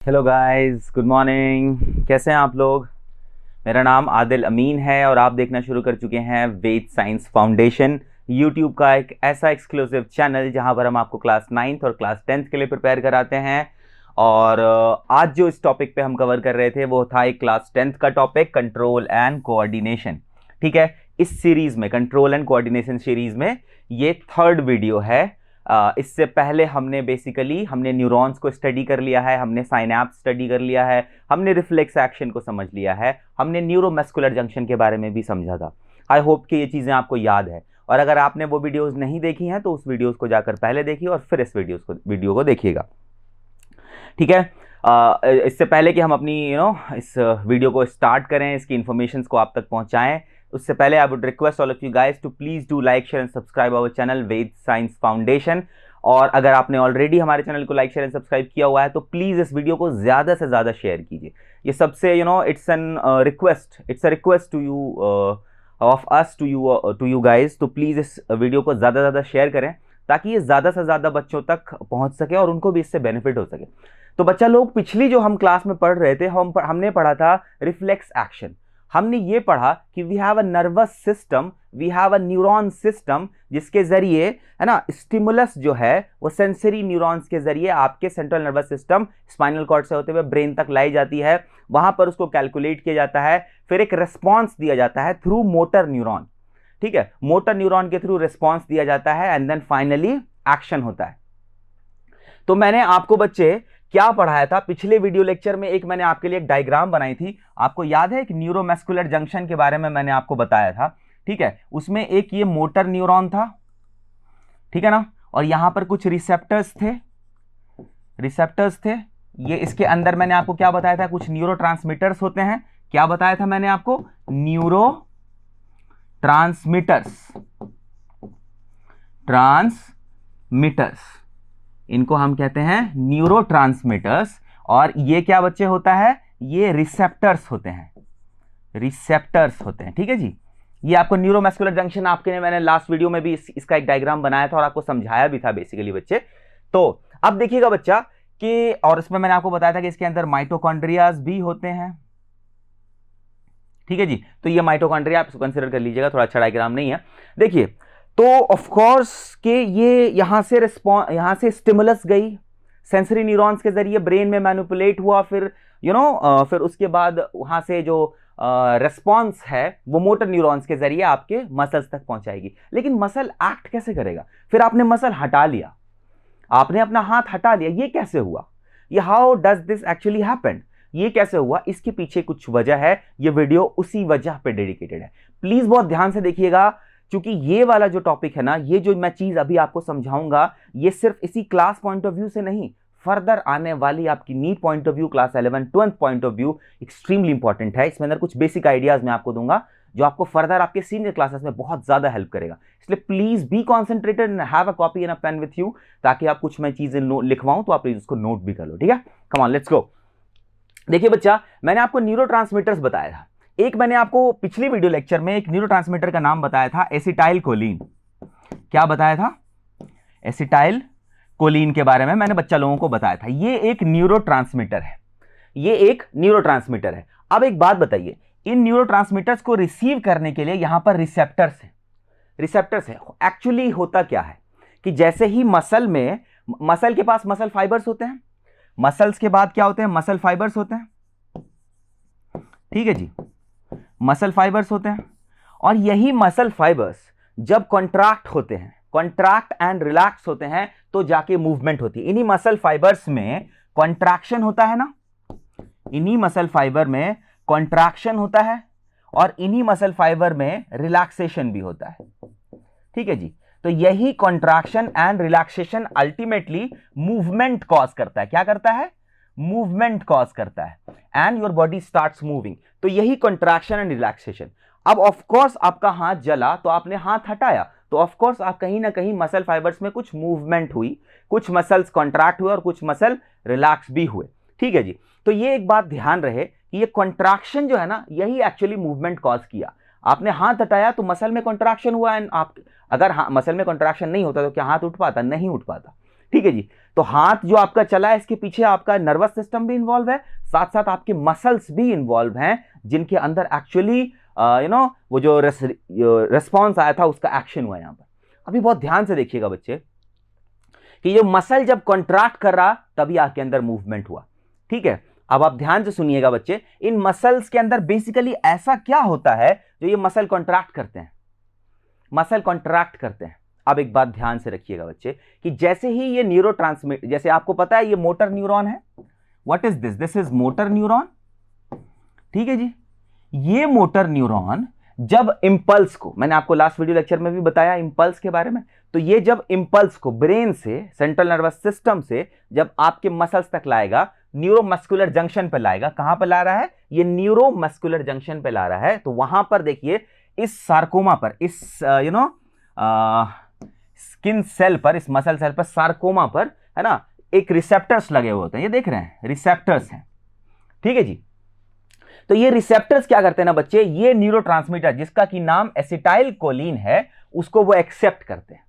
Hello guys, good morning. कैसे हैं आप लोग? मेरा नाम आदिल अमीन है और आप देखना शुरू कर चुके हैं वेद साइंस फाउंडेशन, यूट्यूब का एक ऐसा एक्सक्लूसिव चैनल जहां पर हम आपको क्लास 9th और क्लास 10th के लिए प्रिपेयर कराते हैं। और आज जो इस टॉपिक पे हम कवर कर रहे थे वो था एक क्लास 10th का टॉपिक, कंट्रोल एंड कोऑर्डिनेशन। ठीक है, इस सीरीज में, कंट्रोल एंड कोऑर्डिनेशन सीरीज में ये थर्ड वीडियो है। इससे पहले हमने न्यूरॉन्स को स्टडी कर लिया है, हमने साइनैप्स स्टडी कर लिया है, हमने रिफ्लेक्स एक्शन को समझ लिया है, हमने न्यूरोमस्कुलर जंक्शन के बारे में भी समझा था। आई होप कि ये चीज़ें आपको याद है। और अगर आपने वो वीडियोस नहीं देखी हैं तो उस वीडियोस को जाकर पहले देखिए और फिर इस वीडियो को देखिएगा। ठीक है। इससे पहले कि हम अपनी इस वीडियो को स्टार्ट करें, इसकी इन्फॉर्मेशन को आप तक पहुंचाएं, उससे पहले I would request all of you guys to please do like share and subscribe our channel Ved science foundation. और अगर आपने ऑलरेडी हमारे चैनल को लाइक शेयर एंड सब्सक्राइब किया हुआ है तो प्लीज इस वीडियो को ज्यादा से ज्यादा शेयर कीजिए। ये सबसे it's an request, it's a request to you of us to you guys. तो प्लीज इस वीडियो को ज्यादा से ज्यादा शेयर करें ताकि ये ज्यादा से ज्यादा बच्चों तक पहुंच सके और उनको भी इससे बेनिफिट हो सके। तो बच्चा लोग, पिछली जो हम क्लास में पढ़ रहे थे, हमने पढ़ा था रिफ्लेक्स एक्शन। हमने ये पढ़ा कि we have a nervous system, we have a neuron system, जिसके जरिए, है ना, स्टिमुलस जो है वो सेंसरी न्यूरॉन्स के जरिए आपके central nervous system, spinal cord से होते हुए ब्रेन तक लाई जाती है। वहां पर उसको कैलकुलेट किया जाता है, फिर एक रेस्पॉन्स दिया जाता है थ्रू मोटर न्यूरॉन। ठीक है, मोटर न्यूरॉन के थ्रू रिस्पॉन्स दिया जाता है एंड देन फाइनली एक्शन होता है। तो मैंने आपको बच्चे क्या पढ़ाया था पिछले वीडियो लेक्चर में? एक मैंने आपके लिए एक डायग्राम बनाई थी, आपको याद है? एक न्यूरोमस्कुलर जंक्शन के बारे में मैंने आपको बताया था। ठीक है, उसमें एक ये मोटर न्यूरॉन था, ठीक है ना, और यहां पर कुछ रिसेप्टर्स थे। ये इसके अंदर मैंने आपको क्या बताया था? कुछ न्यूरोट्रांसमीटर्स होते हैं। क्या बताया था मैंने आपको? न्यूरो ट्रांसमीटर्स, इनको हम कहते हैं न्यूरोट्रांसमीटर्स। और ये क्या बच्चे होता है? ये रिसेप्टर्स होते हैं, ठीक है जी। ये आपको न्यूरोमस्कुलर जंक्शन मैंने लास्ट वीडियो में भी इसका एक डायग्राम बनाया था और आपको समझाया भी था बेसिकली बच्चे। तो अब देखिएगा बच्चा कि, और इसमें मैंने आपको बताया था कि इसके अंदर माइटोकॉन्ड्रियाज भी होते हैं। ठीक है जी, तो ये माइटोकॉन्ड्रिया आप इसको कंसिडर कर लीजिएगा, थोड़ा अच्छा डायग्राम नहीं है। देखिए, तो ऑफ कोर्स के ये यहां से स्टिमुलस गई सेंसरी न्यूरॉन्स के जरिए, ब्रेन में मैनिपुलेट हुआ, फिर फिर उसके बाद वहां से जो रेस्पॉन्स है वो मोटर न्यूरॉन्स के जरिए आपके मसल्स तक पहुंचाएगी। लेकिन मसल एक्ट कैसे करेगा? फिर आपने मसल हटा लिया, आपने अपना हाथ हटा लिया, ये कैसे हुआ? ये how does this actually happen? ये कैसे हुआ? इसके पीछे कुछ वजह है, ये वीडियो उसी वजह पे डेडिकेटेड है। प्लीज बहुत ध्यान से देखिएगा, क्योंकि ये वाला जो टॉपिक है ना, ये जो मैं चीज अभी आपको समझाऊंगा, ये सिर्फ इसी क्लास पॉइंट ऑफ व्यू से नहीं, फर्दर आने वाली आपकी NEET point of view, class 11 12th point of view extremely important है। इसमें अंदर कुछ बेसिक आइडियाज मैं आपको दूंगा जो आपको फर्दर आपके सीनियर क्लासेस में बहुत ज्यादा हेल्प करेगा। इसलिए please be concentrated and have a copy and a pen with you, ताकि आप कुछ मैं चीजें लिखवाऊं तो आप प्लीज उसको नोट भी कर लो। ठीक है, कम ऑन, लेट्स गो। देखिए बच्चा, मैंने आपको न्यूरोट्रांसमीटर्स बताया था। एक मैंने आपको पिछली वीडियो लेक्चर में एक न्यूरोट्रांसमीटर का नाम बताया था, एसिटाइल कोलिन। क्या बताया था? एसिटाइल कोलिन के बारे में मैंने बच्चा लोगों को बताया था। ये एक न्यूरोट्रांसमीटर है, अब एक बात बताइए, इन न्यूरोट्रांसमीटर्स को रिसीव करने के लिए यहां पर रिसेप्टर्स हैं। एक्चुअली होता क्या है कि जैसे ही मसल के पास मसल फाइबर्स होते हैं, मसल्स के बाद क्या होते हैं? मसल फाइबर्स होते हैं। ठीक है जी, मसल फाइबर्स होते हैं, और यही मसल फाइबर्स जब कॉन्ट्रैक्ट एंड रिलैक्स होते हैं तो जाके मूवमेंट होती है। इन्हीं मसल फाइबर्स में कॉन्ट्रैक्शन होता है ना, इन्हीं मसल फाइबर में कॉन्ट्रैक्शन होता है और इन्हीं मसल फाइबर में रिलैक्सेशन भी होता है। ठीक है जी, तो यही contraction and relaxation ultimately movement cause करता है। क्या करता है? मूवमेंट कॉज करता है, and your body starts moving. तो यही कॉन्ट्रैक्शन एंड रिलैक्सेशन। अब ऑफ कोर्स आपका हाथ जला तो आपने हाथ हटाया, तो ऑफ कोर्स आप कहीं ना कहीं मसल फाइबर्स में कुछ मूवमेंट हुई, कुछ मसल्स कॉन्ट्रैक्ट हुए और कुछ मसल रिलैक्स भी हुए। ठीक है जी, तो ये एक बात ध्यान रहे कि ये कॉन्ट्रैक्शन जो है ना, यही एक्चुअली मूवमेंट कॉज किया। आपने हाथ हटाया तो मसल में कॉन्ट्रैक्शन हुआ, एंड आप अगर मसल में कॉन्ट्रैक्शन नहीं होता तो क्या हाथ उठ पाता? नहीं उठ पाता। ठीक है जी। तो हाथ जो आपका चला है, इसके पीछे आपका नर्वस सिस्टम भी इन्वॉल्व है, साथ साथ आपके मसल्स भी इन्वॉल्व हैं, जिनके अंदर एक्चुअली वो जो रेस्पॉन्स आया था उसका एक्शन हुआ यहां पर। अभी बहुत ध्यान से देखिएगा बच्चे कि ये मसल जब कॉन्ट्रैक्ट कर रहा तभी आपके अंदर मूवमेंट हुआ, ठीक है। अब आप ध्यान से सुनिएगा बच्चे, इन मसल्स के अंदर बेसिकली ऐसा क्या होता है जो ये मसल कॉन्ट्रैक्ट करते हैं, मसल कॉन्ट्रैक्ट करते हैं। अब एक बात ध्यान से रखिएगा बच्चे कि जैसे ही ये न्यूरोट्रांसमिट, जैसे आपको पता है ये मोटर न्यूरॉन है, what is this, this is motor neuron, ठीक है जी। ये मोटर न्यूरॉन जब इंपल्स को, मैंने आपको लास्ट वीडियो लेक्चर में भी बताया इंपल्स के बारे में, तो ये जब इंपल्स को ब्रेन से, सेंट्रल नर्वस सिस्टम से जब आपके मसल्स तक लाएगा, न्यूरोमस्कुलर जंक्शन पे लाएगा। कहां पे ला रहा है, ये न्यूरोमस्कुलर जंक्शन पे ला रहा है। तो वहां पर देखिए इस सार्कोमा पर, इस स्किन सेल पर, इस मसल सेल पर, सार्कोमा पर, है ना, एक रिसेप्टर्स लगे हुए होते हैं, ये देख रहे हैं रिसेप्टर्स हैं, ठीक है जी। तो ये रिसेप्टर्स क्या करते हैं ना बच्चे, ये न्यूरोट्रांसमीटर जिसका कि नाम एसिटाइल कोलिन है, उसको वो एक्सेप्ट करते हैं,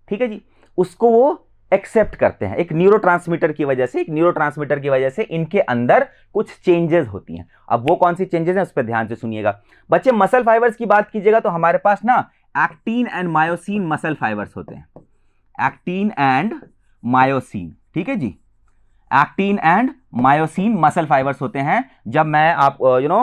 ठीक है जी, उसको वो एक्सेप्ट करते हैं। एक न्यूरोट्रांसमीटर की वजह से, एक न्यूरोट्रांसमीटर की वजह से इनके अंदर कुछ चेंजेस होती हैं। अब वो कौन सी चेंजेस हैं उस पर ध्यान से सुनिएगा बच्चे। मसल फाइबर्स की बात कीजिएगा तो हमारे पास ना actin and myosin muscle fibres होते हैं, एक्टिन एंड मायोसिन, ठीक है जी, actin and myosin muscle fibres होते हैं। जब मैं आप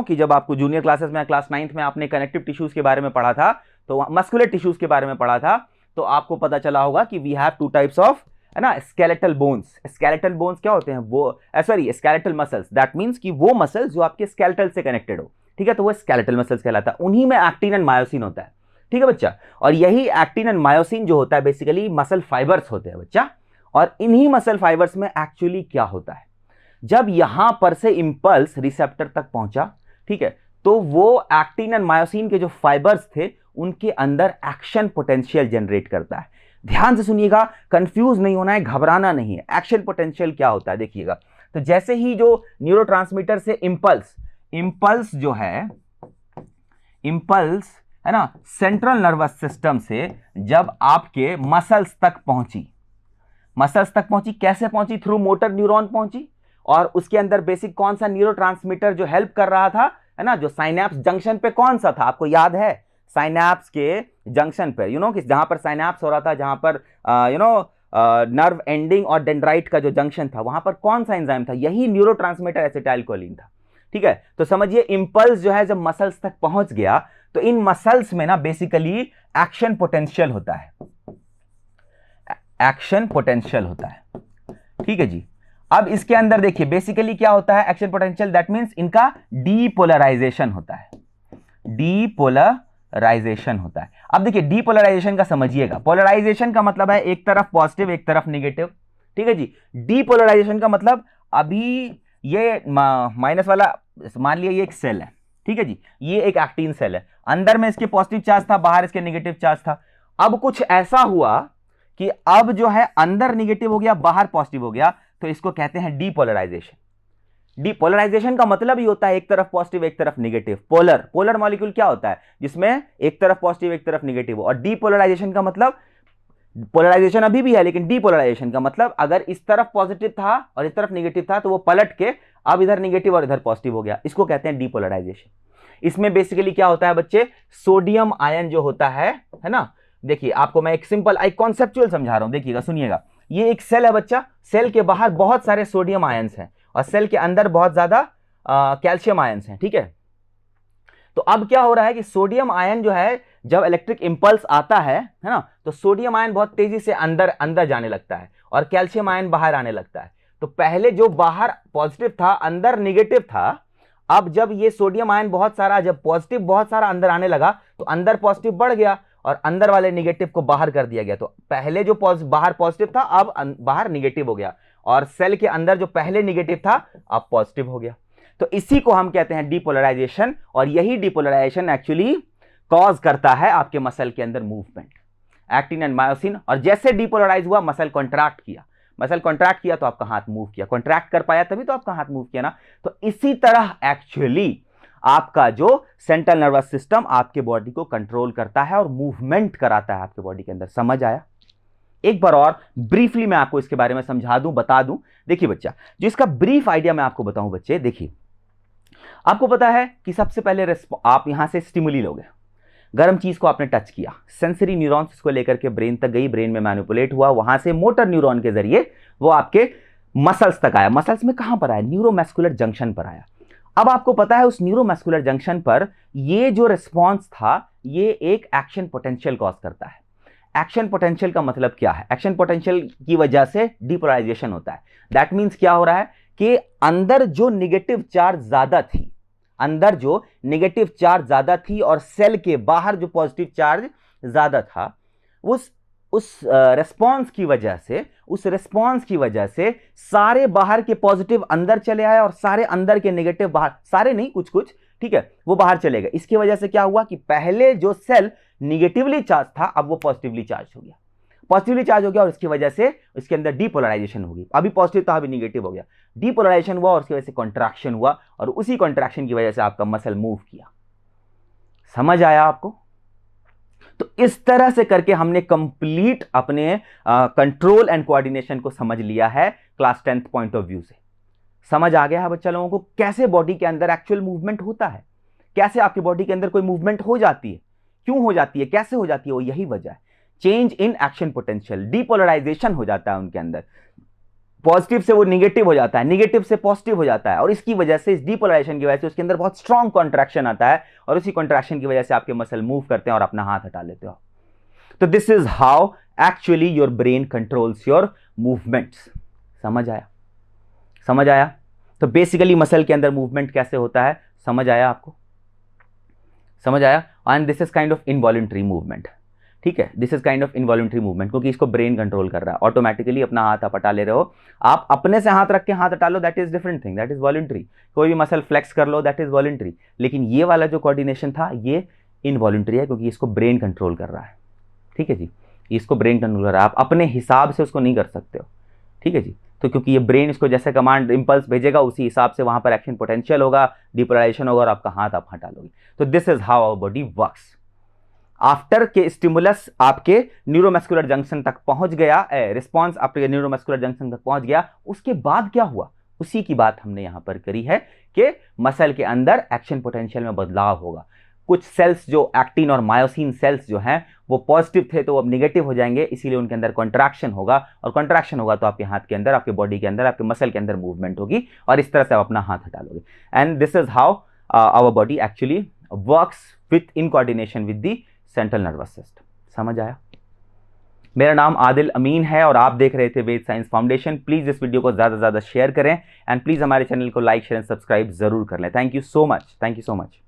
कि जब आपको जूनियर क्लासेस में, क्लास 9th में आपने कनेक्टिव टिश्यूज के बारे में पढ़ा था, तो मस्कुलर टिश्यूज के बारे में पढ़ा था, तो आपको पता चला होगा कि we have two types of, है ना, स्केलेटल बोन्स। स्केलेटल बोन्स क्या होते हैं, वो sorry skeletal muscles, that means कि वो मसल्स जो आपके स्केलेटल से कनेक्टेड हो, ठीक है, तो वो स्केलेटल मसल्स कहलाता है। उन्हीं में एक्टिन एंड मायोसिन होता है, ठीक है बच्चा। और यही एक्टिन एंड मायोसिन जो होता है बेसिकली मसल फाइबर्स होते हैं बच्चा। और इन्हीं मसल फाइबर्स में एक्चुअली क्या होता है, जब यहां पर से इंपल्स रिसेप्टर तक पहुंचा, ठीक है, तो वो एक्टिन एंड मायोसिन के जो फाइबर्स थे उनके अंदर एक्शन पोटेंशियल जनरेट करता है। ध्यान से सुनिएगा, कंफ्यूज नहीं होना है, घबराना नहीं है। एक्शन पोटेंशियल क्या होता है देखिएगा। तो जैसे ही जो न्यूरोट्रांसमीटर से इंपल्स जो है, इंपल्स, है ना, सेंट्रल नर्वस सिस्टम से जब आपके मसल्स तक पहुंची, मसल्स तक पहुंची, कैसे पहुंची, थ्रू मोटर न्यूरॉन पहुंची। और उसके अंदर बेसिक कौन सा न्यूरोट्रांसमीटर जो हेल्प कर रहा था, है ना, जो साइनैप्स जंक्शन पे कौन सा था, आपको याद है, साइनैप्स के जंक्शन पे, कि जहां पर साइनैप्स हो रहा था, जहां पर नर्व एंडिंग और डेंड्राइट का जो जंक्शन था, वहां पर कौन सा एंजाइम था, यही न्यूरोट्रांसमीटर एसिटाइलकोलिन था, ठीक है। तो समझिए इंपल्स जो है जब मसल्स तक पहुंच गया, तो इन मसल्स में ना बेसिकली एक्शन पोटेंशियल होता है, एक्शन पोटेंशियल होता है, ठीक है जी। अब इसके अंदर देखिए बेसिकली क्या होता है एक्शन पोटेंशियल, दैट मींस इनका डीपोलराइजेशन होता है, डीपोलराइजेशन होता है। अब देखिए डीपोलराइजेशन का समझिएगा, पोलराइजेशन का मतलब है एक तरफ पॉजिटिव एक तरफ नेगेटिव, ठीक है जी। डीपोलराइजेशन का मतलब अभी ये माइनस वाला, मान लिया ये एक सेल है, ठीक है जी, ये एक एक्टिन सेल है, अंदर में इसके पॉजिटिव चार्ज था, बाहर इसके नेगेटिव चार्ज था। अब कुछ ऐसा हुआ कि अब जो है अंदर नेगेटिव हो गया, बाहर पॉजिटिव हो गया, तो इसको कहते हैं डीपोलराइजेशन। डीपोलराइजेशन का मतलब ही होता है एक तरफ पॉजिटिव एक तरफ नेगेटिव। पोलर मॉलिक्यूल क्या होता है, जिसमें एक तरफ पॉजिटिव एक तरफ नेगेटिव हो। और डीपोलराइजेशन का मतलब, पोलराइजेशन अभी भी है लेकिन डीपोलराइजेशन का मतलब अगर इस तरफ पॉजिटिव था और इस तरफ नेगेटिव था, तो वो पलट के अब इधर नेगेटिव और इधर पॉजिटिव हो गया, इसको कहते हैं डीपोलराइजेशन। इसमें बेसिकली क्या होता है बच्चे, सोडियम आयन जो होता है ना, देखिए आपको मैं एक सिंपल एक कॉन्सेप्चुअल समझा रहा हूं, देखिएगा सुनिएगा। ये एक सेल है बच्चा, सेल के बाहर बहुत सारे सोडियम आयंस हैं और सेल के अंदर बहुत ज्यादा कैल्शियम आयंस हैं, ठीक है। तो अब क्या हो रहा है कि सोडियम आयन जो है जब इलेक्ट्रिक इंपल्स आता है ना, तो सोडियम आयन बहुत तेजी से अंदर अंदर जाने लगता है और कैल्शियम आयन बाहर आने लगता है। तो पहले जो बाहर पॉजिटिव था अंदर निगेटिव था, अब जब ये सोडियम आयन बहुत सारा, जब पॉजिटिव बहुत सारा अंदर आने लगा, तो अंदर पॉजिटिव बढ़ गया और अंदर वाले निगेटिव को बाहर कर दिया गया। तो पहले जो बाहर पॉजिटिव था अब बाहर निगेटिव हो गया, और सेल के अंदर जो पहले निगेटिव था अब पॉजिटिव हो गया। तो इसी को हम कहते हैं डीपोलराइजेशन, और यही डीपोलराइजेशन एक्चुअली कॉज करता है आपके मसल के अंदर मूवमेंट, एक्टिन एंड मायोसिन। और जैसे डीपोलराइज हुआ, मसल कॉन्ट्रैक्ट किया, मसल कॉन्ट्रैक्ट किया तो आपका हाथ मूव किया, कॉन्ट्रैक्ट कर पाया तभी तो आपका हाथ मूव किया ना। तो इसी तरह एक्चुअली आपका जो सेंट्रल नर्वस सिस्टम आपके बॉडी को कंट्रोल करता है और मूवमेंट कराता है आपके बॉडी के अंदर। समझ आया? एक बार और ब्रीफली मैं आपको इसके बारे में समझा दूं, बता दूं। देखिए बच्चा, जो इसका ब्रीफ आइडिया मैं आपको बताऊं बच्चे, देखिए आपको पता है कि सबसे पहले आप यहां से स्टिमुली लोगे, गर्म चीज को आपने टच किया, सेंसरी न्यूरॉन्स इसको लेकर के ब्रेन तक गई, ब्रेन में मैनिपुलेट हुआ, वहां से मोटर न्यूरॉन के जरिए वो आपके मसल्स तक आया। मसल्स में कहां पर आया? न्यूरोमस्कुलर जंक्शन पर आया। अब आपको पता है उस न्यूरोमस्कुलर जंक्शन पर ये जो रिस्पॉन्स था ये एक एक्शन पोटेंशियल कॉज करता है। एक्शन पोटेंशियल का मतलब क्या है? एक्शन पोटेंशियल की वजह से डिपोलराइजेशन होता है। दैट मीन्स क्या हो रहा है कि अंदर जो नेगेटिव चार्ज ज्यादा थी, अंदर जो नेगेटिव चार्ज ज्यादा थी और सेल के बाहर जो पॉजिटिव चार्ज ज्यादा था, उस रिस्पॉन्स की वजह से सारे बाहर के पॉजिटिव अंदर चले आए और सारे अंदर के नेगेटिव बाहर, सारे नहीं कुछ कुछ, ठीक है, वो बाहर चले गए। इसकी वजह से क्या हुआ कि पहले जो सेल निगेटिवली चार्ज था अब वो पॉजिटिवली चार्ज हो गया, और इसकी वजह से इसके अंदर डीपोलराइजेशन होगी। अभी पॉजिटिव था अभी निगेटिव हो गया, डीपोलराइजेशन हुआ और उसकी वजह से कॉन्ट्रैक्शन हुआ और उसी कॉन्ट्रैक्शन की वजह से आपका मसल मूव किया। समझ आया आपको? तो इस तरह से करके हमने कंप्लीट अपने कंट्रोल एंड कोऑर्डिनेशन को समझ लिया है class 10th point of view से। समझ आ गया है बच्चा लोगों को कैसे बॉडी के अंदर एक्चुअल मूवमेंट होता है, कैसे आपकी बॉडी के अंदर कोई मूवमेंट हो जाती है, क्यों हो जाती है, कैसे हो जाती है? वो यही वजह है, change in action potential, depolarization हो जाता है उनके अंदर, पॉजिटिव से वो निगेटिव हो जाता है, निगेटिव से पॉजिटिव हो जाता है और इसकी वजह से, इस डीपोलराइजेशन की वजह से उसके अंदर बहुत स्ट्रॉन्ग कॉन्ट्रैक्शन आता है और उसी कॉन्ट्रैक्शन की वजह से आपके मसल मूव करते हैं और अपना हाथ हटा लेते हो। तो this is how actually your brain controls your movements. समझ आया? तो बेसिकली मसल के अंदर मूवमेंट कैसे होता है, समझ आया आपको? समझ आया? And this is kind of involuntary movement, ठीक है, this is kind of involuntary movement, क्योंकि इसको ब्रेन कंट्रोल कर रहा है। ऑटोमेटिकली अपना हाथ आप हटा ले रहे हो, आप अपने से हाथ रख के हाथ हटा लो, that is different thing, that is voluntary. कोई भी मसल फ्लेक्स कर लो, दैट इज वॉलंटरी। लेकिन ये वाला जो कोऑर्डिनेशन था ये इनवॉलंटरी है, क्योंकि इसको ब्रेन कंट्रोल कर रहा है। ठीक है जी, इसको ब्रेन कंट्रोल कर रहा है, आप अपने हिसाब से उसको नहीं कर सकते हो। ठीक है जी, तो क्योंकि ये ब्रेन इसको जैसे कमांड इंपल्स भेजेगा उसी हिसाब से वहां पर एक्शन पोटेंशियल होगा, डिपोलराइजेशन होगा और आपका हाथ आप हटा लोगे। तो this is how our body works. After के स्टिमुलस आपके न्यूरोमस्कुलर जंक्शन तक पहुंच गया, रिस्पॉन्स आपके न्यूरोमस्कुलर जंक्शन तक पहुंच गया, उसके बाद क्या हुआ उसी की बात हमने यहां पर करी है कि मसल के अंदर एक्शन पोटेंशियल में बदलाव होगा। कुछ सेल्स जो एक्टिन और मायोसिन सेल्स जो हैं वो पॉजिटिव थे तो वो अब निगेटिव हो जाएंगे, इसीलिए उनके अंदर कॉन्ट्रैक्शन होगा और कॉन्ट्रैक्शन होगा तो आपके हाथ के अंदर, आपके बॉडी के अंदर, आपके मसल के अंदर मूवमेंट होगी और इस तरह से आप अपना हाथ हटा लोगे। And this is how our body actually works with in coordination with the central nervous system. समझ आया? मेरा नाम आदिल अमीन है और आप देख रहे थे वेद साइंस फाउंडेशन। प्लीज इस वीडियो को ज्यादा से ज्यादा शेयर करें एंड प्लीज हमारे चैनल को लाइक शेयर एंड सब्सक्राइब जरूर कर लें। Thank you so much.